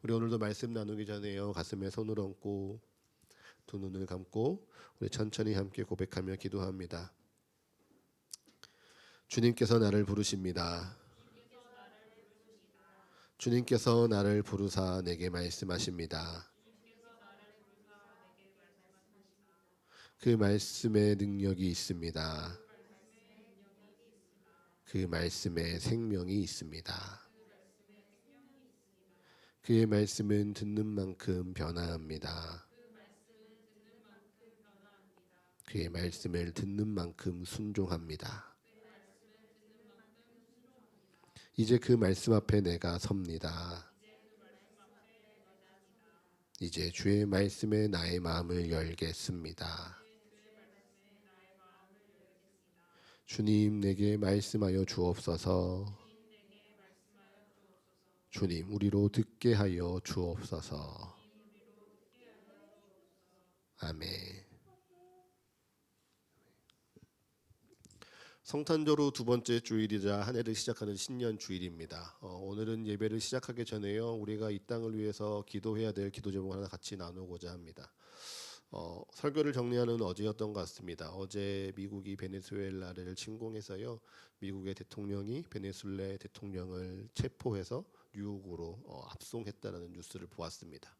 우리 오늘도 말씀 나누기 전에요. 가슴에 손을 얹고 두 눈을 감고 우리 천천히 함께 고백하며 기도합니다. 주님께서 나를 부르십니다. 주님께서 나를 부르사 내게 말씀하십니다. 그 말씀에 능력이 있습니다. 그 말씀에 생명이 있습니다. 그의 말씀은 듣는 만큼 변화합니다. 그의 말씀을 듣는 만큼 순종합니다. 이제 그 말씀 앞에 내가 섭니다. 이제 주의 말씀에 나의 마음을 열겠습니다. 주님 내게 말씀하여 주옵소서. 주님 우리로 듣게 하여 주옵소서. 아멘. 성탄절 후 두 번째 주일이자 한 해를 시작하는 신년 주일입니다. 오늘은 예배를 시작하기 전에요. 우리가 이 땅을 위해서 기도해야 될 기도 제목 하나 같이 나누고자 합니다. 설교를 정리하는 어제였던 것 같습니다. 어제 미국이 베네수엘라를 침공해서요. 미국의 대통령이 베네수엘라 대통령을 체포해서 뉴욕으로 압송했다는 뉴스를 보았습니다.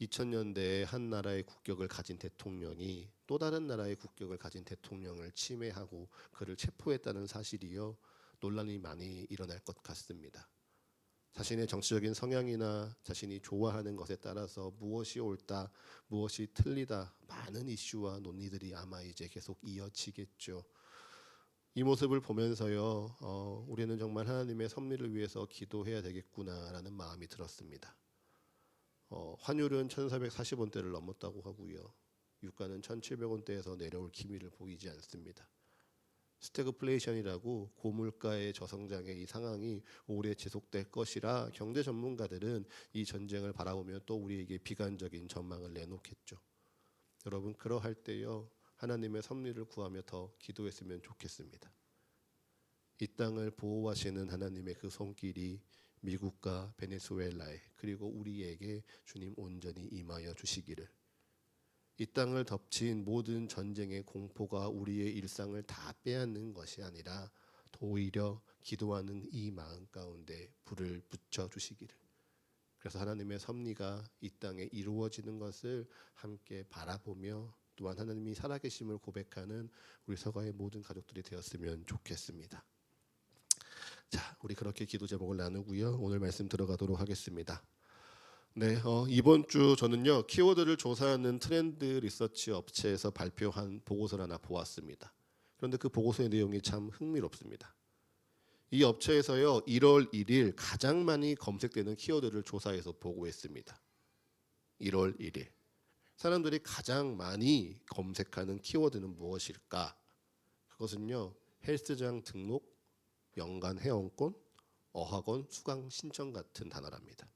2000년대에 한 나라의 국격을 가진 대통령이 또 다른 나라의 국격을 가진 대통령을 침해하고 그를 체포했다는 사실이요. 논란이 많이 일어날 것 같습니다. 자신의 정치적인 성향이나 자신이 좋아하는 것에 따라서 무엇이 옳다, 무엇이 틀리다 많은 이슈와 논의들이 아마 이제 계속 이어지겠죠. 이 모습을 보면서요. 우리는 정말 하나님의 섭리를 위해서 기도해야 되겠구나라는 마음이 들었습니다. 환율은 1440원대를 넘었다고 하고요. 유가는 1700원대에서 내려올 기미를 보이지 않습니다. 스태그플레이션이라고 고물가의 저성장의 이 상황이 오래 지속될 것이라 경제 전문가들은 이 전쟁을 바라보며 또 우리에게 비관적인 전망을 내놓겠죠. 여러분 그러할 때요. 하나님의 섭리를 구하며 더 기도했으면 좋겠습니다. 이 땅을 보호하시는 하나님의 그 손길이 미국과 베네수엘라에 그리고 우리에게 주님 온전히 임하여 주시기를. 이 땅을 덮친 모든 전쟁의 공포가 우리의 일상을 다 빼앗는 것이 아니라 오히려 기도하는 이 마음 가운데 불을 붙여 주시기를. 그래서 하나님의 섭리가 이 땅에 이루어지는 것을 함께 바라보며 또한 하나님이 살아계심을 고백하는 우리 서가의 모든 가족들이 되었으면 좋겠습니다. 자, 우리 그렇게 기도 제목을 나누고요. 오늘 말씀 들어가도록 하겠습니다. 네, 이번 주 저는요 키워드를 조사하는 트렌드 리서치 업체에서 발표한 보고서를 하나 보았습니다. 그런데 그 보고서의 내용이 참 흥미롭습니다. 이 업체에서요 1월 1일 가장 많이 검색되는 키워드를 조사해서 보고했습니다. 1월 1일 사람들이 가장 많이 검색하는 키워드는 무엇일까? 그것은요 헬스장 등록, 연간 회원권, 어학원 수강 신청 같은 단어랍니다.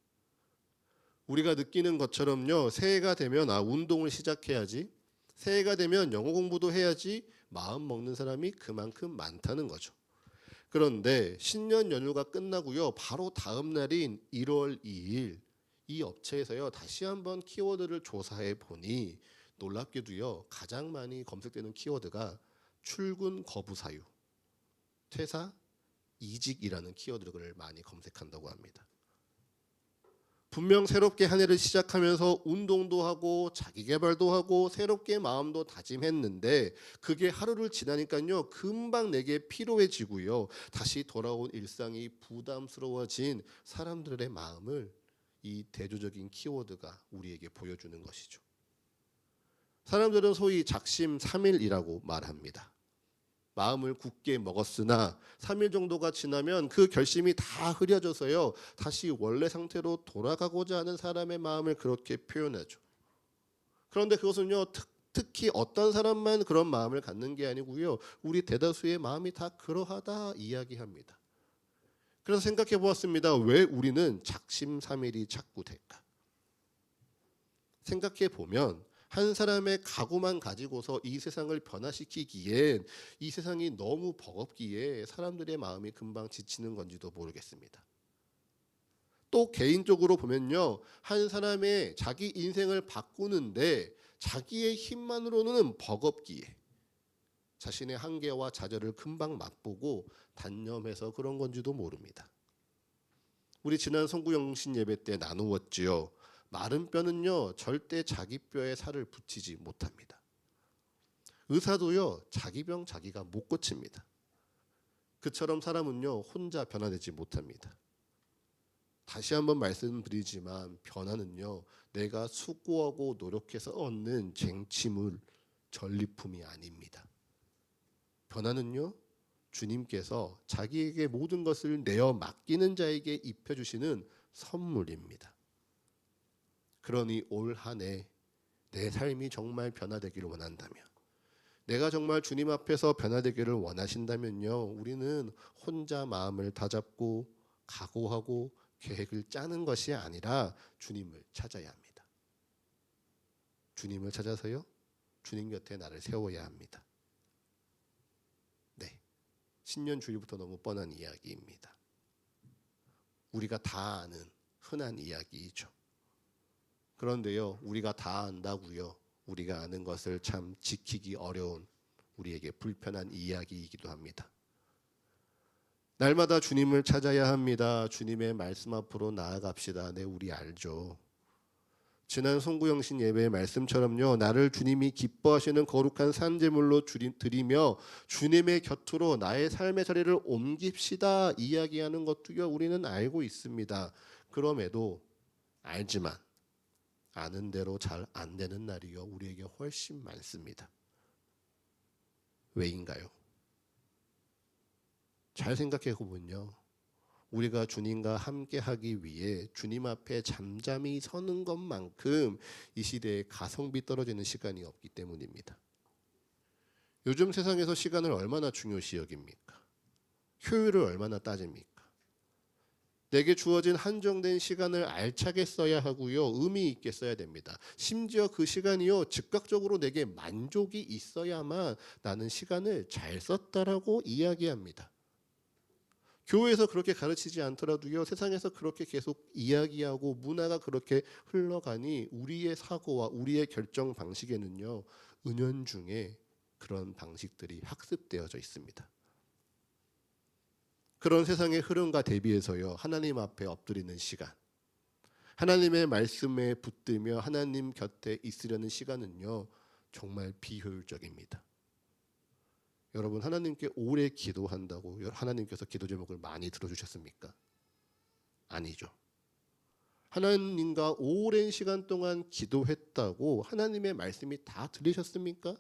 우리가 느끼는 것처럼요 새해가 되면 운동을 시작해야지, 새해가 되면 영어 공부도 해야지 마음 먹는 사람이 그만큼 많다는 거죠. 그런데 신년 연휴가 끝나고요 바로 다음 날인 1월 2일 이 업체에서요 다시 한번 키워드를 조사해 보니 놀랍게도요 가장 많이 검색되는 키워드가 출근 거부 사유, 퇴사, 이직이라는 키워드를 많이 검색한다고 합니다. 분명 새롭게 한 해를 시작하면서 운동도 하고 자기개발도 하고 새롭게 마음도 다짐했는데 그게 하루를 지나니까요 금방 내게 피로해지고요 다시 돌아온 일상이 부담스러워진 사람들의 마음을 이 대조적인 키워드가 우리에게 보여주는 것이죠. 사람들은 소위 작심삼일이라고 말합니다. 마음을 굳게 먹었으나 3일 정도가 지나면 그 결심이 다 흐려져서요 다시 원래 상태로 돌아가고자 하는 사람의 마음을 그렇게 표현하죠. 그런데 그것은요 특히 어떤 사람만 그런 마음을 갖는 게 아니고요 우리 대다수의 마음이 다 그러하다 이야기합니다. 그래서 생각해 보았습니다. 왜 우리는 작심삼일이 자꾸 될까? 생각해 보면 한 사람의 각오만 가지고서 이 세상을 변화시키기엔 이 세상이 너무 버겁기에 사람들의 마음이 금방 지치는 건지도 모르겠습니다. 또 개인적으로 보면요, 한 사람의 자기 인생을 바꾸는데 자기의 힘만으로는 버겁기에 자신의 한계와 좌절을 금방 맛보고 단념해서 그런 건지도 모릅니다. 우리 지난 성구영신 예배 때 나누었지요. 마른 뼈는요 절대 자기 뼈에 살을 붙이지 못합니다. 의사도요 자기 병 자기가 못 고칩니다. 그처럼 사람은요 혼자 변화되지 못합니다. 다시 한번 말씀드리지만 변화는요 내가 수고하고 노력해서 얻는 쟁취물 전리품이 아닙니다. 변화는요 주님께서 자기에게 모든 것을 내어 맡기는 자에게 입혀주시는 선물입니다. 그러니 올 한 해 내 삶이 정말 변화되기를 원한다면, 내가 정말 주님 앞에서 변화되기를 원하신다면요, 우리는 혼자 마음을 다잡고 각오하고 계획을 짜는 것이 아니라 주님을 찾아야 합니다. 주님을 찾아서요 주님 곁에 나를 세워야 합니다. 네, 신년 주일부터 너무 뻔한 이야기입니다. 우리가 다 아는 흔한 이야기이죠. 그런데요 우리가 다 안다고요 우리가 아는 것을 참 지키기 어려운, 우리에게 불편한 이야기이기도 합니다. 날마다 주님을 찾아야 합니다. 주님의 말씀 앞으로 나아갑시다. 네, 우리 알죠. 지난 송구영신 예배의 말씀처럼요 나를 주님이 기뻐하시는 거룩한 산제물로 드리며 주님의 곁으로 나의 삶의 자리를 옮깁시다 이야기하는 것도요 우리는 알고 있습니다. 그럼에도 알지만 아는 대로 잘 안 되는 날이요 우리에게 훨씬 많습니다. 왜인가요? 잘 생각해 보면요 우리가 주님과 함께하기 위해 주님 앞에 잠잠히 서는 것만큼 이 시대에 가성비 떨어지는 시간이 없기 때문입니다. 요즘 세상에서 시간을 얼마나 중요시 여깁니까? 효율을 얼마나 따집니까? 내게 주어진 한정된 시간을 알차게 써야 하고요 의미 있게 써야 됩니다. 심지어 그 시간이요 즉각적으로 내게 만족이 있어야만 나는 시간을 잘 썼다라고 이야기합니다. 교회에서 그렇게 가르치지 않더라도요 세상에서 그렇게 계속 이야기하고 문화가 그렇게 흘러가니 우리의 사고와 우리의 결정 방식에는요 은연중에 그런 방식들이 학습되어져 있습니다. 그런 세상의 흐름과 대비해서요 하나님 앞에 엎드리는 시간, 하나님의 말씀에 붙들며 하나님 곁에 있으려는 시간은요 정말 비효율적입니다. 여러분 하나님께 오래 기도한다고 하나님께서 기도 제목을 많이 들어주셨습니까? 아니죠. 하나님과 오랜 시간 동안 기도했다고 하나님의 말씀이 다 들리셨습니까?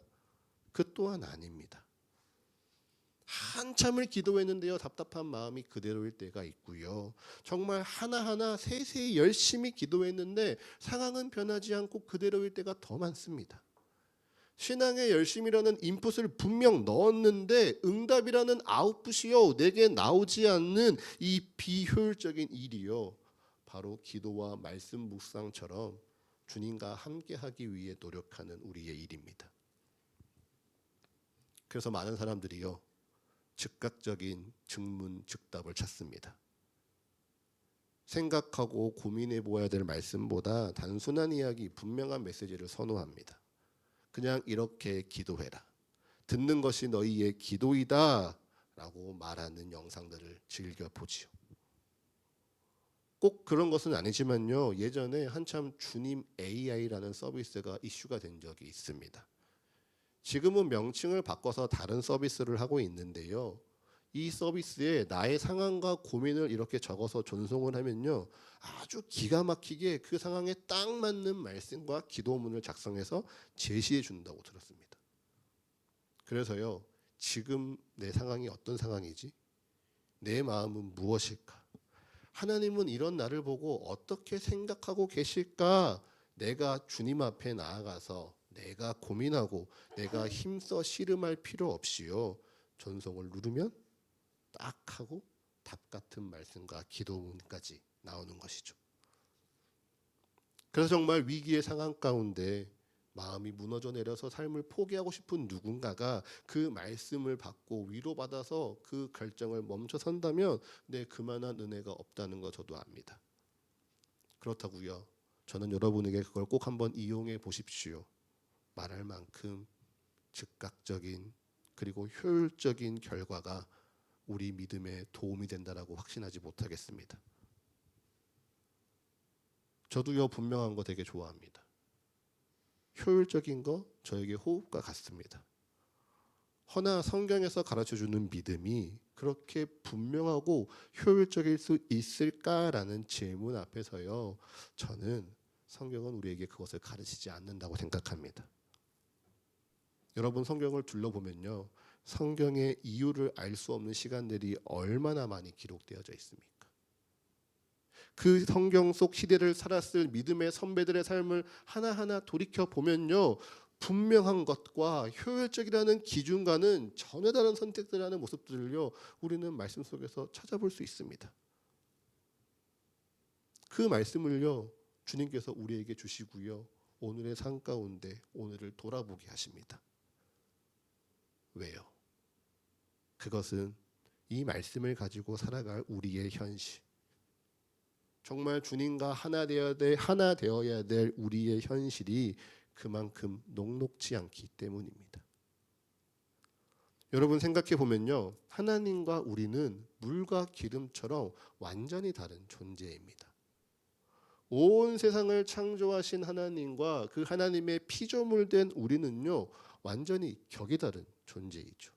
그 또한 아닙니다. 한참을 기도했는데요 답답한 마음이 그대로일 때가 있고요 정말 하나하나 세세히 열심히 기도했는데 상황은 변하지 않고 그대로일 때가 더 많습니다. 신앙의 열심이라는 인풋을 분명 넣었는데 응답이라는 아웃풋이요 내게 나오지 않는 이 비효율적인 일이요 바로 기도와 말씀 묵상처럼 주님과 함께하기 위해 노력하는 우리의 일입니다. 그래서 많은 사람들이요 즉각적인 즉문즉답을 찾습니다. 생각하고 고민해 보아야 될 말씀보다 단순한 이야기, 분명한 메시지를 선호합니다. 그냥 이렇게 기도해라. 듣는 것이 너희의 기도이다 라고 말하는 영상들을 즐겨보지요. 꼭 그런 것은 아니지만요. 예전에 한참 주님 AI라는 서비스가 이슈가 된 적이 있습니다. 지금은 명칭을 바꿔서 다른 서비스를 하고 있는데요. 이 서비스에 나의 상황과 고민을 이렇게 적어서 전송을 하면요. 아주 기가 막히게 그 상황에 딱 맞는 말씀과 기도문을 작성해서 제시해 준다고 들었습니다. 그래서요. 지금 내 상황이 어떤 상황이지? 내 마음은 무엇일까? 하나님은 이런 나를 보고 어떻게 생각하고 계실까? 내가 주님 앞에 나아가서 내가 고민하고 내가 힘써 씨름할 필요 없이요. 전송을 누르면 딱 하고 답 같은 말씀과 기도문까지 나오는 것이죠. 그래서 정말 위기의 상황 가운데 마음이 무너져 내려서 삶을 포기하고 싶은 누군가가 그 말씀을 받고 위로받아서 그 결정을 멈춰 선다면 그만한 은혜가 없다는 거 저도 압니다. 그렇다고요. 저는 여러분에게 그걸 꼭 한번 이용해 보십시오. 말할 만큼 즉각적인 그리고 효율적인 결과가 우리 믿음에 도움이 된다라고 확신하지 못하겠습니다. 저도요, 분명한 거 되게 좋아합니다. 효율적인 거 저에게 호흡과 같습니다. 허나 성경에서 가르쳐주는 믿음이 그렇게 분명하고 효율적일 수 있을까라는 질문 앞에서요, 저는 성경은 우리에게 그것을 가르치지 않는다고 생각합니다. 여러분, 성경을 둘러보면요, 성경의 이유를 알 수 없는 시간들이 얼마나 많이 기록되어져 있습니까? 그 성경 속 시대를 살았을 믿음의 선배들의 삶을 하나하나 돌이켜 보면요, 분명한 것과 효율적이라는 기준과는 전혀 다른 선택들을 하는 모습들을요, 우리는 말씀 속에서 찾아볼 수 있습니다. 그 말씀을요, 주님께서 우리에게 주시고요, 오늘의 삶 가운데 오늘을 돌아보게 하십니다. 왜요? 그것은 이 말씀을 가지고 살아갈 우리의 현실, 정말 주님과 하나 되어야 될 우리의 현실이 그만큼 녹록지 않기 때문입니다. 여러분, 생각해 보면요, 하나님과 우리는 물과 기름처럼 완전히 다른 존재입니다. 온 세상을 창조하신 하나님과 그 하나님의 피조물된 우리는요, 완전히 격이 다른 존재이죠.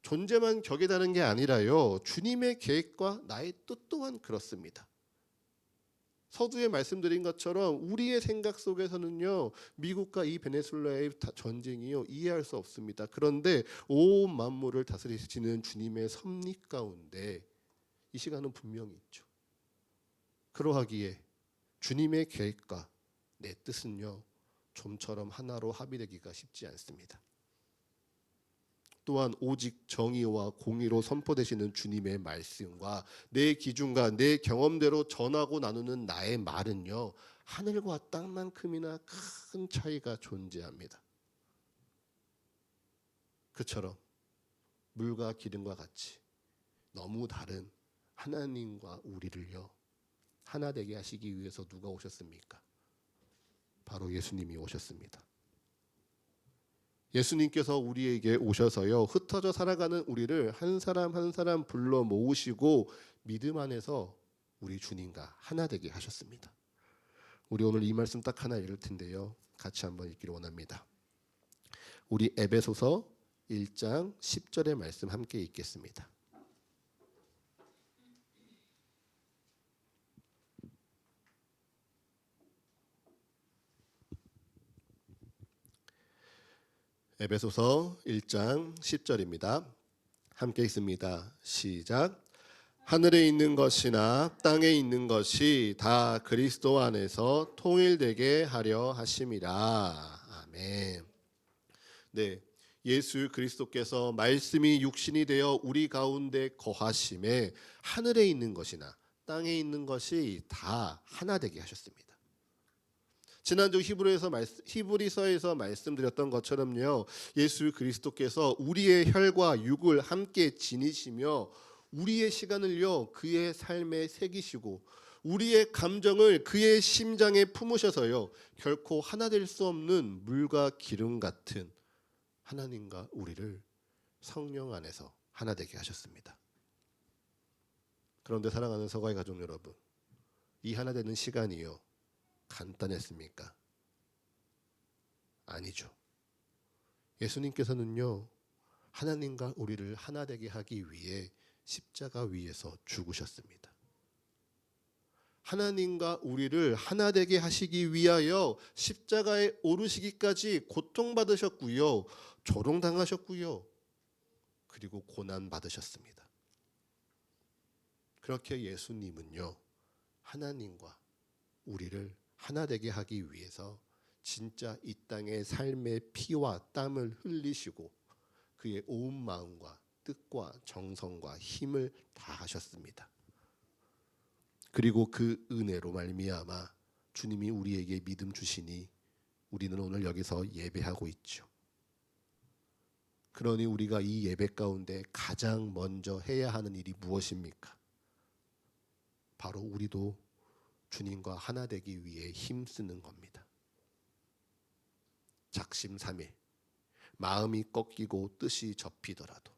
존재만 격이 다른 게 아니라요, 주님의 계획과 나의 뜻 또한 그렇습니다. 서두에 말씀드린 것처럼 우리의 생각 속에서는요, 미국과 이 베네수엘라의 전쟁이요, 이해할 수 없습니다. 그런데 온 만물을 다스리시는 주님의 섭리 가운데 이 시간은 분명히 있죠. 그러하기에 주님의 계획과 내 뜻은요, 좀처럼 하나로 합의되기가 쉽지 않습니다. 또한 오직 정의와 공의로 선포되시는 주님의 말씀과 내 기준과 내 경험대로 전하고 나누는 나의 말은요, 하늘과 땅만큼이나 큰 차이가 존재합니다. 그처럼 물과 기름과 같이 너무 다른 하나님과 우리를요, 하나 되게 하시기 위해서 누가 오셨습니까? 바로 예수님이 오셨습니다. 예수님께서 우리에게 오셔서요, 흩어져 살아가는 우리를 한 사람 한 사람 불러 모으시고 믿음 안에서 우리 주님과 하나 되게 하셨습니다. 우리 오늘 이 말씀 딱 하나 읽을 텐데요, 같이 한번 읽기를 원합니다. 우리 에베소서 1장 10절의 말씀 함께 읽겠습니다. 에베소서 1장 10절입니다. 함께 읽습니다. 시작. 하늘에 있는 것이나 땅에 있는 것이 다 그리스도 안에서 통일되게 하려 하심이라. 아멘. 네, 예수 그리스도께서 말씀이 육신이 되어 우리 가운데 거하심에 하늘에 있는 것이나 땅에 있는 것이 다 하나 되게 하셨습니다. 지난주 히브리서에서 말씀드렸던 것처럼요, 예수 그리스도께서 우리의 혈과 육을 함께 지니시며 우리의 시간을요, 그의 삶에 새기시고 우리의 감정을 그의 심장에 품으셔서요, 결코 하나 될 수 없는 물과 기름 같은 하나님과 우리를 성령 안에서 하나 되게 하셨습니다. 그런데 사랑하는 서가의 가족 여러분, 이 하나 되는 시간이요, 간단했습니까? 아니죠. 예수님께서는요, 하나님과 우리를 하나 되게 하기 위해 십자가 위에서 죽으셨습니다. 하나님과 우리를 하나 되게 하시기 위하여 십자가에 오르시기까지 고통받으셨고요, 조롱당하셨고요, 그리고 고난받으셨습니다. 그렇게 예수님은요, 하나님과 우리를 하나 되게 하기 위해서 진짜 이 땅의 삶의 피와 땀을 흘리시고 그의 온 마음과 뜻과 정성과 힘을 다하셨습니다. 그리고 그 은혜로 말미암아 주님이 우리에게 믿음 주시니 우리는 오늘 여기서 예배하고 있죠. 그러니 우리가 이 예배 가운데 가장 먼저 해야 하는 일이 무엇입니까? 바로 우리도 주님과 하나 되기 위해 힘쓰는 겁니다. 작심삼일, 마음이 꺾이고 뜻이 접히더라도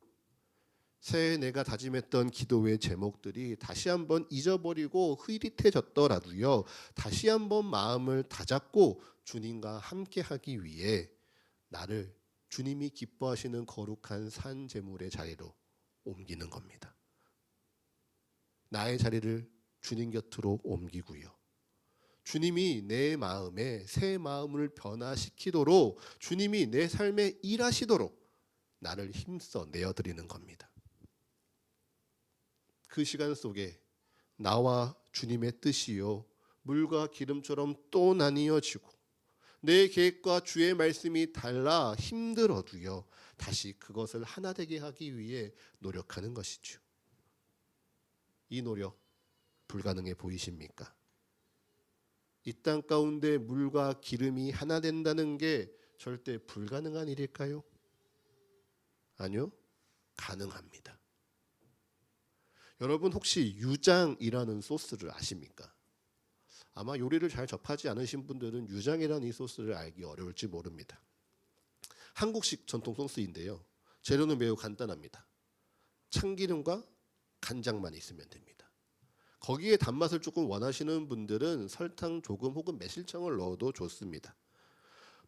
새해 내가 다짐했던 기도의 제목들이 다시 한번 잊어버리고 흐릿해졌더라도요, 다시 한번 마음을 다잡고 주님과 함께하기 위해 나를 주님이 기뻐하시는 거룩한 산 제물의 자리로 옮기는 겁니다. 나의 자리를 주님 곁으로 옮기고요, 주님이 내 마음에 새 마음을 변화시키도록 주님이 내 삶에 일하시도록 나를 힘써 내어드리는 겁니다. 그 시간 속에 나와 주님의 뜻이요 물과 기름처럼 또 나뉘어지고 내 계획과 주의 말씀이 달라 힘들어도요 다시 그것을 하나 되게 하기 위해 노력하는 것이죠. 이 노력 불가능해 보이십니까? 이 땅 가운데 물과 기름이 하나 된다는 게 절대 불가능한 일일까요? 아니요, 가능합니다. 여러분 혹시 유장이라는 소스를 아십니까? 아마 요리를 잘 접하지 않으신 분들은 유장이라는 이 소스를 알기 어려울지 모릅니다. 한국식 전통 소스인데요, 재료는 매우 간단합니다. 참기름과 간장만 있으면 됩니다. 거기에 단맛을 조금 원하시는 분들은 설탕 조금 혹은 매실청을 넣어도 좋습니다.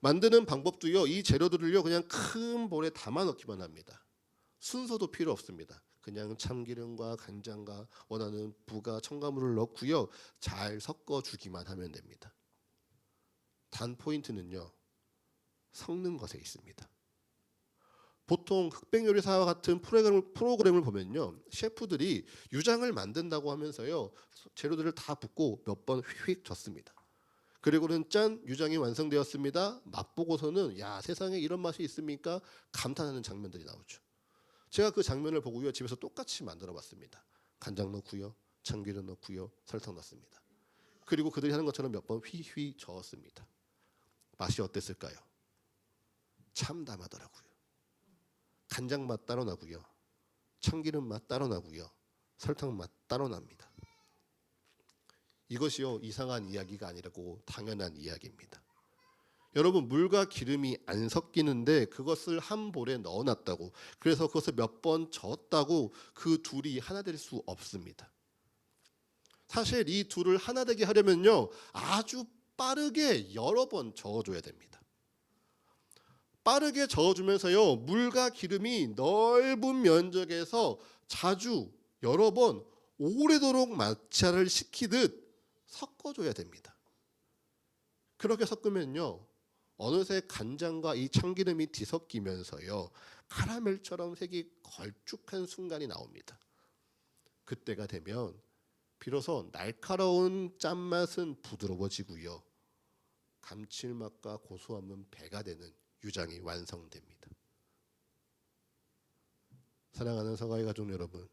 만드는 방법도요, 이 재료들을요 그냥 큰 볼에 담아 넣기만 합니다. 순서도 필요 없습니다. 그냥 참기름과 간장과 원하는 부가 첨가물을 넣고요, 잘 섞어주기만 하면 됩니다. 단 포인트는요, 섞는 것에 있습니다. 보통 흑백요리사와 같은 프로그램을 보면요, 셰프들이 유장을 만든다고 하면서요 재료들을 다 붓고 몇 번 휙휙 젓습니다. 그리고는 짠, 유장이 완성되었습니다. 맛보고서는 야, 세상에 이런 맛이 있습니까? 감탄하는 장면들이 나오죠. 제가 그 장면을 보고요 집에서 똑같이 만들어 봤습니다. 간장 넣고요, 참기름 넣고요, 설탕 넣습니다. 그리고 그들이 하는 것처럼 몇 번 휘휘 저었습니다. 맛이 어땠을까요? 참 담하더라고요. 간장 맛 따로 나고요, 참기름 맛 따로 나고요, 설탕 맛 따로 납니다. 이것이요 이상한 이야기가 아니라고 당연한 이야기입니다. 여러분, 물과 기름이 안 섞이는데 그것을 한 볼에 넣어놨다고, 그래서 그것을 몇 번 저었다고 그 둘이 하나 될 수 없습니다. 사실 이 둘을 하나 되게 하려면요 아주 빠르게 여러 번 저어줘야 됩니다. 빠르게 저어주면서요 물과 기름이 넓은 면적에서 자주 여러 번 오래도록 마찰을 시키듯 섞어줘야 됩니다. 그렇게 섞으면요 어느새 간장과 이 참기름이 뒤섞이면서요 카라멜처럼 색이 걸쭉한 순간이 나옵니다. 그때가 되면 비로소 날카로운 짠맛은 부드러워지고요, 감칠맛과 고소함은 배가 되는 유장이 완성됩니다. 사랑하는 서가이 가족 여러분,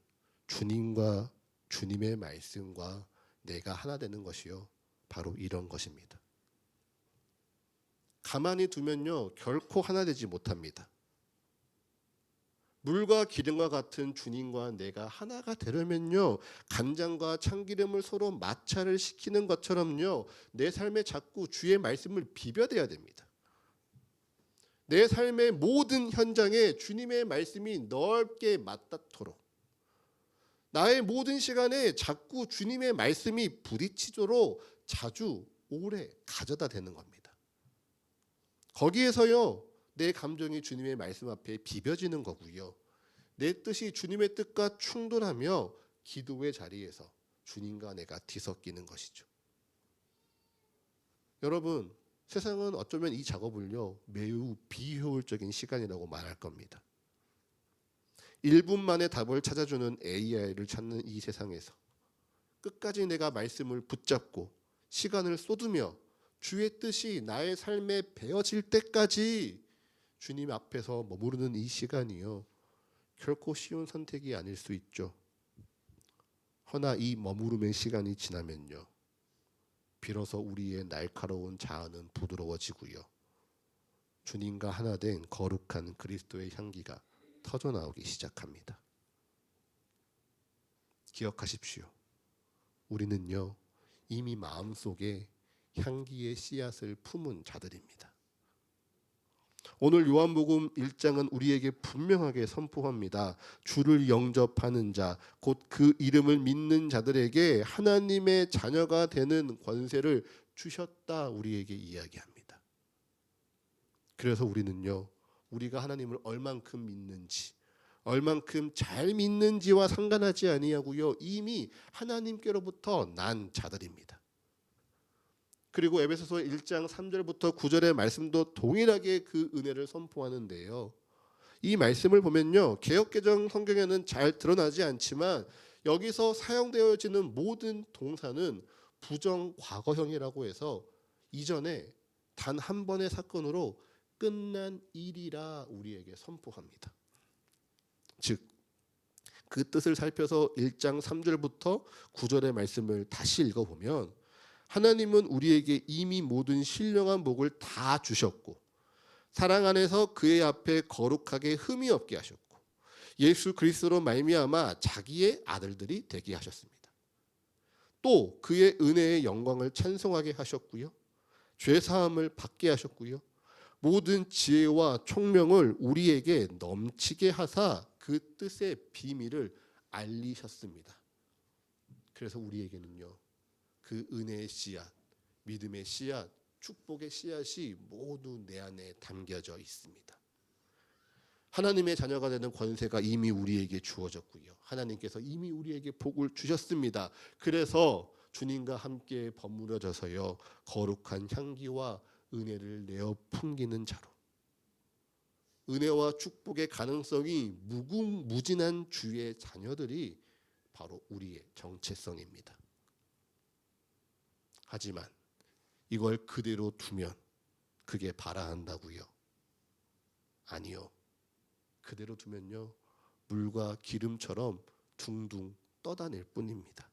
주님과 주님의 말씀과 내가 하나 되는 것이요 바로 이런 것입니다. 가만히 두면요 결코 하나 되지 못합니다. 물과 기름과 같은 주님과 내가 하나가 되려면요 간장과 참기름을 서로 마찰을 시키는 것처럼요 내 삶에 자꾸 주의 말씀을 비벼대야 됩니다. 내 삶의 모든 현장에 주님의 말씀이 넓게 맞닿도록, 나의 모든 시간에 자꾸 주님의 말씀이 부딪히도록 자주 오래 가져다 대는 겁니다. 거기에서요 내 감정이 주님의 말씀 앞에 비벼지는 거고요, 내 뜻이 주님의 뜻과 충돌하며 기도의 자리에서 주님과 내가 뒤섞이는 것이죠. 여러분, 세상은 어쩌면 이 작업을요 매우 비효율적인 시간이라고 말할 겁니다. 1분 만에 답을 찾아주는 AI를 찾는 이 세상에서 끝까지 내가 말씀을 붙잡고 시간을 쏟으며 주의 뜻이 나의 삶에 배어질 때까지 주님 앞에서 머무르는 이 시간이요 결코 쉬운 선택이 아닐 수 있죠. 허나 이 머무름의 시간이 지나면요 비로소 우리의 날카로운 자아는 부드러워지고요, 주님과 하나 된 거룩한 그리스도의 향기가 터져나오기 시작합니다. 기억하십시오. 우리는요 이미 마음속에 향기의 씨앗을 품은 자들입니다. 오늘 요한복음 1장은 우리에게 분명하게 선포합니다. 주를 영접하는 자, 곧 그 이름을 믿는 자들에게 하나님의 자녀가 되는 권세를 주셨다 우리에게 이야기합니다. 그래서 우리는요, 우리가 하나님을 얼만큼 믿는지, 얼만큼 잘 믿는지와 상관하지 아니하고요, 이미 하나님께로부터 난 자들입니다. 그리고 에베소서 1장 3절부터 9절의 말씀도 동일하게 그 은혜를 선포하는데요. 이 말씀을 보면요, 개역개정 성경에는 잘 드러나지 않지만 여기서 사용되어지는 모든 동사는 부정 과거형이라고 해서 이전에 단 한 번의 사건으로 끝난 일이라 우리에게 선포합니다. 즉, 그 뜻을 살펴서 1장 3절부터 9절의 말씀을 다시 읽어보면 하나님은 우리에게 이미 모든 신령한 복을 다 주셨고 사랑 안에서 그의 앞에 거룩하게 흠이 없게 하셨고 예수 그리스도로 말미암아 자기의 아들들이 되게 하셨습니다. 또 그의 은혜의 영광을 찬송하게 하셨고요, 죄사함을 받게 하셨고요, 모든 지혜와 총명을 우리에게 넘치게 하사 그 뜻의 비밀을 알리셨습니다. 그래서 우리에게는요, 그 은혜의 씨앗, 믿음의 씨앗, 축복의 씨앗이 모두 내 안에 담겨져 있습니다. 하나님의 자녀가 되는 권세가 이미 우리에게 주어졌고요, 하나님께서 이미 우리에게 복을 주셨습니다. 그래서 주님과 함께 버무려져서요, 거룩한 향기와 은혜를 내어 풍기는 자로, 은혜와 축복의 가능성이 무궁무진한 주의 자녀들이 바로 우리의 정체성입니다. 하지만 이걸 그대로 두면 그게 발아한다고요? 아니요. 그대로 두면요, 물과 기름처럼 둥둥 떠다닐 뿐입니다.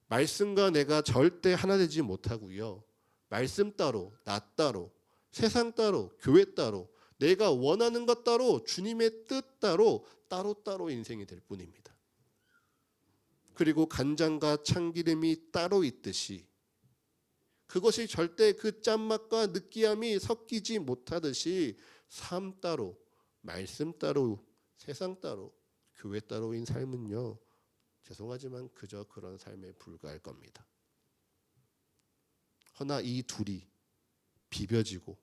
말씀과 내가 절대 하나 되지 못하고요, 말씀 따로, 나 따로, 세상 따로, 교회 따로, 내가 원하는 것 따로, 주님의 뜻 따로, 따로따로 인생이 될 뿐입니다. 그리고 간장과 참기름이 따로 있듯이 그것이 절대 그 짠맛과 느끼함이 섞이지 못하듯이 삶 따로, 말씀 따로, 세상 따로, 교회 따로인 삶은요, 죄송하지만 그저 그런 삶에 불과할 겁니다. 허나 이 둘이 비벼지고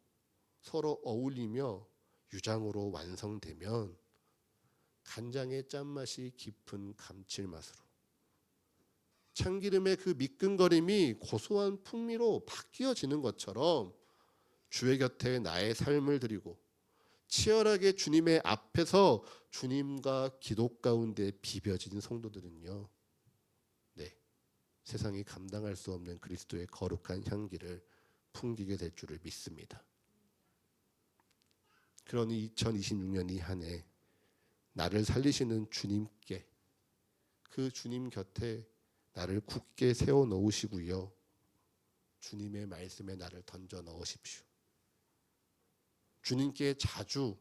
서로 어울리며 유장으로 완성되면 간장의 짠맛이 깊은 감칠맛으로, 참기름의 그 미끈거림이 고소한 풍미로 바뀌어지는 것처럼 주의 곁에 나의 삶을 드리고 치열하게 주님의 앞에서 주님과 기도 가운데 비벼진 성도들은요, 세상이 감당할 수 없는 그리스도의 거룩한 향기를 풍기게 될 줄을 믿습니다. 그러니 2026년 이 한 해 나를 살리시는 주님께, 그 주님 곁에 나를 굳게 세워 놓으시고요, 주님의 말씀에 나를 던져 넣으십시오. 주님께 자주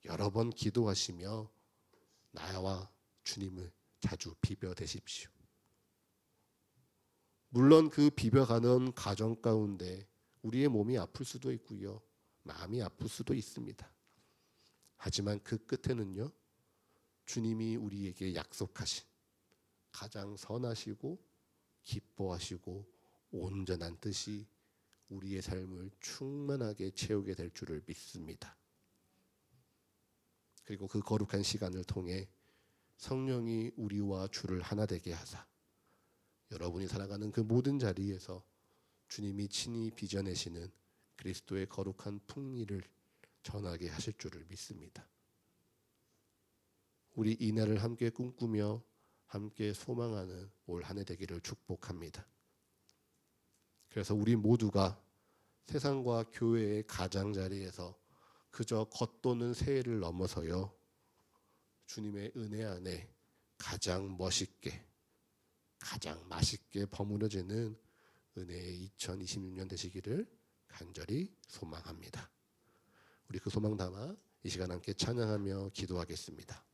여러 번 기도하시며 나와 주님을 자주 비벼대십시오. 물론 그 비벼가는 과정 가운데 우리의 몸이 아플 수도 있고요, 마음이 아플 수도 있습니다. 하지만 그 끝에는요, 주님이 우리에게 약속하신 가장 선하시고 기뻐하시고 온전한 뜻이 우리의 삶을 충만하게 채우게 될 줄을 믿습니다. 그리고 그 거룩한 시간을 통해 성령이 우리와 주를 하나 되게 하사 여러분이 살아가는 그 모든 자리에서 주님이 친히 빚어내시는 그리스도의 거룩한 풍미를 전하게 하실 줄을 믿습니다. 우리 이날을 함께 꿈꾸며 함께 소망하는 올 한 해 되기를 축복합니다. 그래서 우리 모두가 세상과 교회의 가장자리에서 그저 겉도는 새해를 넘어서요, 주님의 은혜 안에 가장 멋있게, 가장 맛있게 버무려지는 은혜의 2026년 되시기를 간절히 소망합니다. 우리 그 소망 담아 이 시간 함께 찬양하며 기도하겠습니다.